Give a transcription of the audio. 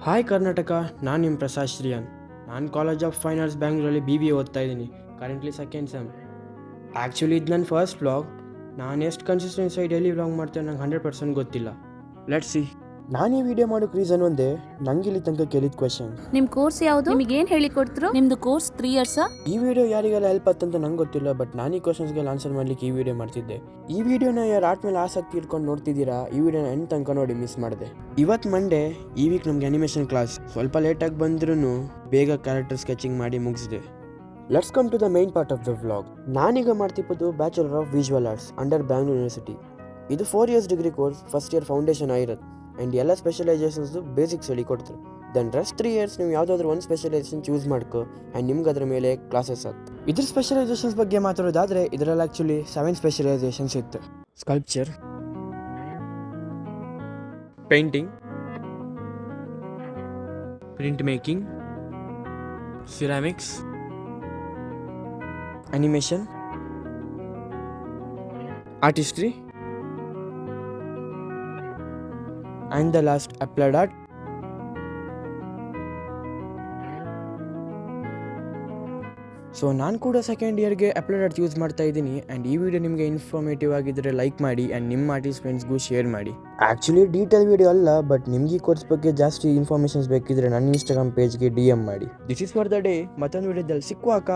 Hi Karnataka, ನಾನು ನಿಮ್ಮ ಪ್ರಸಾದ್ ಶ್ರೀಯಾನ್. ನಾನು ಕಾಲೇಜ್ ಆಫ್ ಫೈನ್ ಆರ್ಟ್ಸ್ ಬ್ಯಾಂಗ್ಳೂರಲ್ಲಿ BBA ಓದ್ತಾ ಇದ್ದೀನಿ. Currently second sem. ಆ್ಯಕ್ಚುಲಿ ಇದು ನನ್ನ ಫಸ್ಟ್ ವ್ಲಾಗ್. ನಾನು ಎಷ್ಟು ಕನ್ಸಿಸ್ಟೆನ್ಸಿ ಡೈಲಿ ವ್ಲಾಗ್ ಮಾಡ್ತೇನೆ ನಂಗೆ 100% ಗೊತ್ತಿಲ್ಲ. Let's see. ನಾನು ಈ ವಿಡಿಯೋ ಮಾಡೋಕ್ಕೆ ರೀಸನ್ ಒಂದೇ, ನಂಗೆ ಇಲ್ಲಿ ತನಕ ಕೇಳಿದ ಕ್ವೆಶನ್. ನಿಮ್ಮ ಕೋರ್ಸ್ ಯಾವುದು? ನಿಮಗೆ ಏನು ಹೇಳಿ ಕೊಡ್ತರು? ನಿಮ್ದು ಕೋರ್ಸ್ 3 ಇಯರ್ಸ್. ಈ ವಿಡಿಯೋ ಯಾರಿಗೆಲ್ಲ ಹೆಲ್ಪ್ ಆತಂತ ನಂಗೆ ಗೊತ್ತಿಲ್ಲ, ಬಟ್ ನಾನು ಈ ಕ್ವಶನ್ಸ್ಗೆಲ್ಲ ಆನ್ಸರ್ ಮಾಡ್ಲಿಕ್ಕೆ ಈ ವಿಡಿಯೋ ಮಾಡ್ತಿದ್ದೆ. ಈ ವಿಡಿಯೋನ ಯಾರು ಆರ್ಟ್ ಮೇಲೆ ಆಸಕ್ತಿ ಇಟ್ಕೊಂಡು ನೋಡ್ತಿದ್ದೀರಾ, ಈ ವಿಡಿಯೋನ ಎಂಡ್ ತನಕ ನೋಡಿ ಮಿಸ್ ಮಾಡಿದೆ. ಇವತ್ತು ಮಂಡೇ, ಈ ವೀಕ್ ನಮ್ಗೆ ಅನಿಮೇಷನ್ ಕ್ಲಾಸ್. ಸ್ವಲ್ಪ ಲೇಟಾಗಿ ಬಂದ್ರೂ ಬೇಗ ಕ್ಯಾರೆಕ್ಟರ್ ಸ್ಕೆಚಿಂಗ್ ಮಾಡಿ ಮುಗಿಸಿದೆ. Let's come to the main part of the vlog. ನಾನೀಗ ಮಾಡ್ತಿಪ್ಪದು bachelor of visual arts under Bangalore university. ಇದು 4 years degree course. First year foundation ಆಗಿರುತ್ತೆ ಆ್ಯಂಡ್ ಎಲ್ಲ ಸ್ಪೆಷಲೈಸೇಷನ್ಸ್ದು ಬೇಸಿಕ್ಸ್ ಹೇಳಿ ಕೊಡ್ತಾರೆ. ದೆನ್ ರೆಸ್ಟ್ 3 ಇಯರ್ಸ್ ನೀವು ಯಾವುದಾದ್ರೂ ಒಂದು ಸ್ಪೆಷಲೈಸೇಷನ್ ಚೂಸ್ ಮಾಡ್ಕೊ ಆ್ಯಂಡ್ ನಿಮ್ಗೆ ಅದ್ರ ಮೇಲೆ ಕ್ಲಾಸಸ್ ಆಗ್ತದೆ. ಇದ್ರ ಸ್ಪೆಷಲೈಸೇಷನ್ಸ್ ಬಗ್ಗೆ ಮಾತಾಡೋದಾದರೆ ಇದರಲ್ಲಿ ಆ್ಯಕ್ಚುಲಿ 7 ಸ್ಪೆಷಲೈಸೇಷನ್ಸ್ ಇತ್ತು. Sculpture, painting, print making, ceramics, animation, artistry and the last applied art. So ನಾನು ಕೂಡ ಸೆಕೆಂಡ್ ಇಯರ್ಗೆ ಅಪ್ಲೈಡ್ ಆರ್ಟ್ ಯೂಸ್ ಮಾಡ್ತಾ ಇದ್ದೀನಿ. ಆ್ಯಂಡ್ ಈ ವಿಡಿಯೋ ನಿಮಗೆ ಇನ್ಫಾರ್ಮೇಟಿವ್ ಆಗಿದ್ದರೆ ಲೈಕ್ ಮಾಡಿ ಆ್ಯಂಡ್ ನಿಮ್ಮ ಆರ್ಟಿಸ್ಟ್ ಫ್ರೆಂಡ್ಸ್ಗೂ ಶೇರ್ ಮಾಡಿ. ಆ್ಯಕ್ಚುಲಿ ಡೀಟೇಲ್ ವಿಡಿಯೋ ಅಲ್ಲ, ಬಟ್ ನಿಮ್ಗೆ ಈ ಕೋರ್ಸ್ ಬಗ್ಗೆ ಜಾಸ್ತಿ ಇನ್ಫಾರ್ಮೇಷನ್ಸ್ ಬೇಕಿದ್ರೆ ನನ್ನ ಇನ್ಸ್ಟಾಗ್ರಾಮ್ ಪೇಜ್ಗೆ DM ಮಾಡಿ. This is for the day. ಮತ್ತೊಂದು ವಿಡಿಯೋದಲ್ಲಿ ಸಿಕ್ಕುವಾಕ.